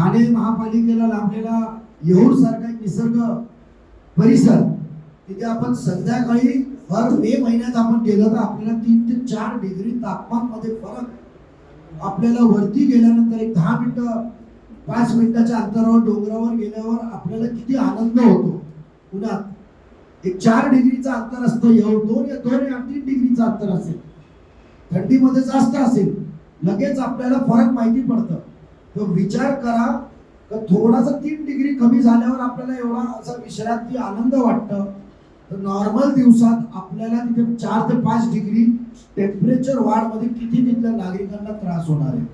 ठाणे महापालिकेला लाभलेला येऊर सारखा एक निसर्ग परिसर, तिथे आपण संध्याकाळी भर मे महिन्यात आपण गेलो तर आपल्याला 3 ते 4 डिग्री तापमान मध्ये फरक आपल्याला वरती गेल्यानंतर एक 10 मिनिटं 5 मिनिटाच्या अंतरावर डोंगरावर गेल्यावर आपल्याला किती आनंद होतो. उन्हात एक 4 डिग्रीचा अंतर असतं, येऊर 2 या 3 डिग्रीचा अंतर असेल, थंडीमध्ये जास्त असेल, लगेच आपल्याला फरक माहिती पडतं. तो विचार करा तर थोडासा 3 डिग्री कमी झाल्यावर आपल्याला एवढा असा विश्रांती आनंद वाटतं. तर नॉर्मल दिवसात आपल्याला तिथे 4 ते 5 डिग्री टेम्परेचर वाढ मध्ये किती तिथल्या नागरिकांना त्रास होणार आहे.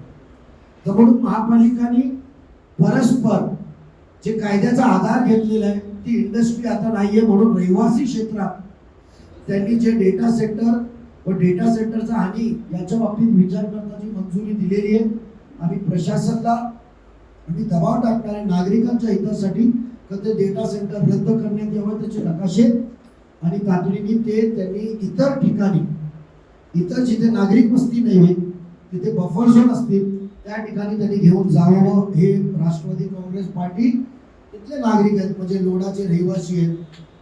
तर म्हणून महापालिकांनी परस्पर जे कायद्याचा आधार घेतलेला आहे, ती इंडस्ट्री आता नाहीये म्हणून रहिवासी क्षेत्रात त्यांनी जे डेटा सेंटर व डेटा सेंटरचा हानी याच्या बाबतीत विचार करण्याची मंजुरी दिलेली आहे. आणि प्रशासनाला आम्ही दबाव टाकणार आहे नागरिकांच्या हितासाठी तर ते डेटा सेंटर रद्द करण्यात यावं, त्याचे नकाशे आणि तातडीने ते त्यांनी इतर ठिकाणी, इतर जिथे नागरिक वस्ती नाही तिथे बफर झोन असतील त्या ठिकाणी त्यांनी घेऊन जावं. हे राष्ट्रवादी काँग्रेस पार्टी तिथले नागरिक आहेत, म्हणजे लोणाचे रहिवासी आहेत,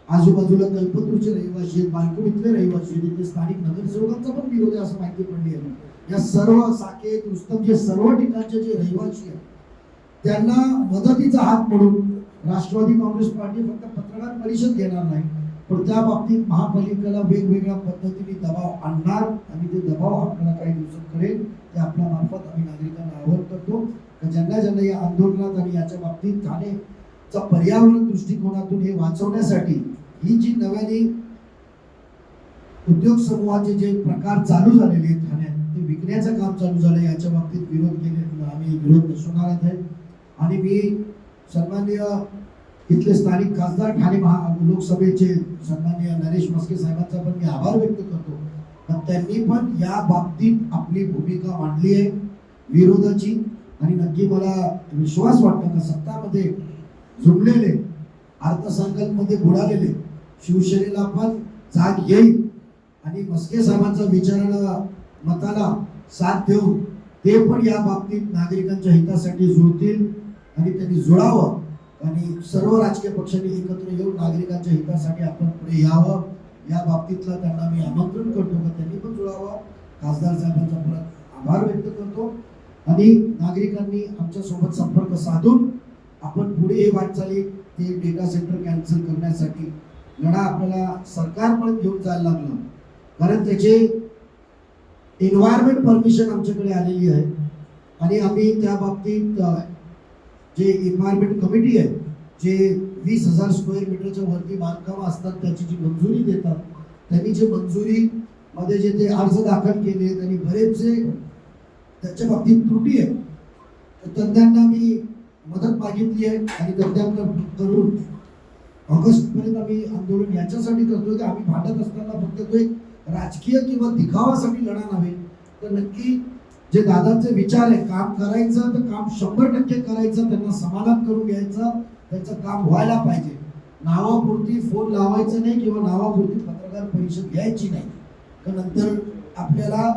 आजूबाजूला कल्पतरूचे रहिवासी आहेत, बालकुड इथले रहिवासी आहेत, तिथे स्थानिक नगरसेवकांचा पण विरोध आहे असं माहिती पडली आहे. या सर्व साकेत रुस्तम जे सर्व ठिकाणचे जे रहिवासी आहेत त्यांना मदतीचा हात म्हणून राष्ट्रवादी काँग्रेस पार्टी फक्त पत्रकार परिषद घेणार नाही, पण त्या बाबतीत महापालिकेला वेगवेगळ्या पद्धतीने दबाव आणणार आणि ते दबाव आपल्याला काही दिवसात करेल ते आपल्या मार्फत आम्ही नागरिकांना आवाहन करतो की ज्यांना ज्यांना या आंदोलनात आणि याच्या बाबतीत ठाणेचा पर्यावरण दृष्टिकोनातून हे वाचवण्यासाठी ही जी नव्याने उद्योग समूहाचे जे प्रकार चालू झालेले आहेत ठाण्यात ते विकण्याचं काम चालू झालं, याच्या बाबतीत विरोध केले आम्ही विरोध दर्शवणार आहे. आणि मी सन्माननीय इथले स्थानिक खासदार ठाणे लोकसभेचे सन्माननीय नरेश मस्के साहेबांचा पण मी आभार व्यक्त करतो, तर त्यांनी पण या बाबतीत आपली भूमिका मांडली आहे विरोधाची. आणि नक्की मला विश्वास वाटतो का सत्तामध्ये जुळलेले अर्थसंकल्पमध्ये बुडालेले शिवसेनेला पण जाग येईल आणि मस्के साहेबांचा विचाराला मताला साथ देऊन ते पण या बाबतीत नागरिकांच्या हितासाठी जुळतील आणि त्यांनी जुळावं आणि सर्व राजकीय पक्षांनी एकत्र येऊन नागरिकांच्या हितासाठी आपण पुढे यावं. या बाबतीतला त्यांना मी आमंत्रण करतो की त्यांनी पण जुळावं. खासदार साहेबांचा परत आभार व्यक्त करतो आणि नागरिकांनी आमच्या सोबत संपर्क साधून आपण पुढे हे वाटचाली ते डेटा सेंटर कॅन्सल करण्यासाठी लढा आपल्याला सरकारपर्यंत घेऊन जायला लागलं, कारण त्याचे एन्व्हायरमेंट परमिशन आमच्याकडे आलेली आहे आणि आम्ही त्या बाबतीत जे एन्व्हायरमेंट कमिटी आहे जे 20,000 स्क्वेअर मीटरच्या वरती बांधकाम असतात त्याची जी मंजुरी देतात, त्यांनी जे मंजुरी मध्ये जे ते अर्ज दाखल केले त्यांनी बरेचसे त्याच्या बाबतीत त्रुटी आहे, तर तज्ञांना मी मदत मागितली आहे आणि तज्ञांना करून ऑगस्ट पर्यंत आम्ही आंदोलन याच्यासाठी करतोय की आम्ही भांडत असताना फक्त तो एक राजकीय किंवा दिखावासाठी लढा नव्हे, तर नक्की जे दादांचे विचार आहे काम करायचं तर काम 100% करायचं, त्यांना समाधान करून घ्यायचं, त्यांचं काम व्हायला पाहिजे. नावापुरती फोन लावायचं नाही किंवा नावापुरती पत्रकार परिषद घ्यायची नाही, तर नंतर आपल्याला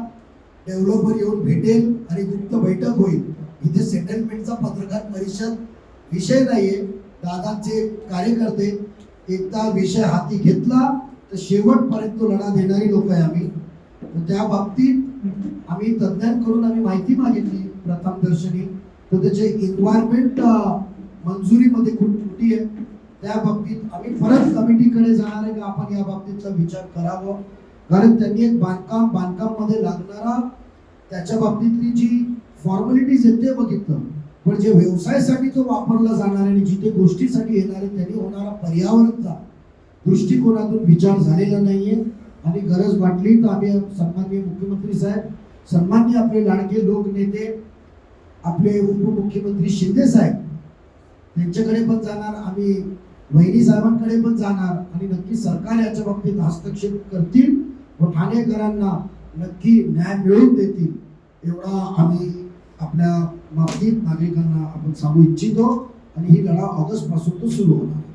डेव्हलपर येऊन भेटेल आणि गुप्त बैठक होईल. इथे सेटलमेंटचा पत्रकार परिषद विषय नाहीये. दादांचे कार्यकर्ते एकदा विषय हाती घेतला तर शेवटपर्यंत लढा देणारी लोक आहे आम्ही. त्या बाबतीत आम्ही तज्ञांकडून आम्ही माहिती मागितली प्रथमदर्शनी, तर त्याचे एन्व्हायरमेंट मंजुरीमध्ये खूप त्रुटी आहे. त्या बाबतीत आम्ही परत कमिटीकडे जाणार आहे की आपण या बाबतीतला विचार करावा, कारण त्यांनी एक बांधकाम मध्ये लागणारा त्याच्या बाबतीतली जी फॉर्मॅलिटीज आहेत ते बघितलं, पण जे व्यवसायासाठी तो वापरला जाणार आणि जिथे गोष्टीसाठी येणार आहे त्यांनी होणारा पर्यावरणचा दृष्टिकोनातून विचार झालेला नाहीये. आणि गरज वाटली तर आम्ही सन्माननीय मुख्यमंत्री साहेब, सन्माननीय आपले लाडके लोकनेते आपले उपमुख्यमंत्री शिंदे साहेब त्यांच्याकडे पण जाणार, आम्ही वहिनी साहेबांकडे पण जाणार आणि नक्की सरकार याच्या बाबतीत हस्तक्षेप करतील व ठाणेकरांना नक्की न्याय मिळवून देतील एवढा आम्ही आपल्या बाबतीत नागरिकांना आपण सांगू इच्छितो. आणि ही लढा ऑगस्ट पासून तो सुरू होणार.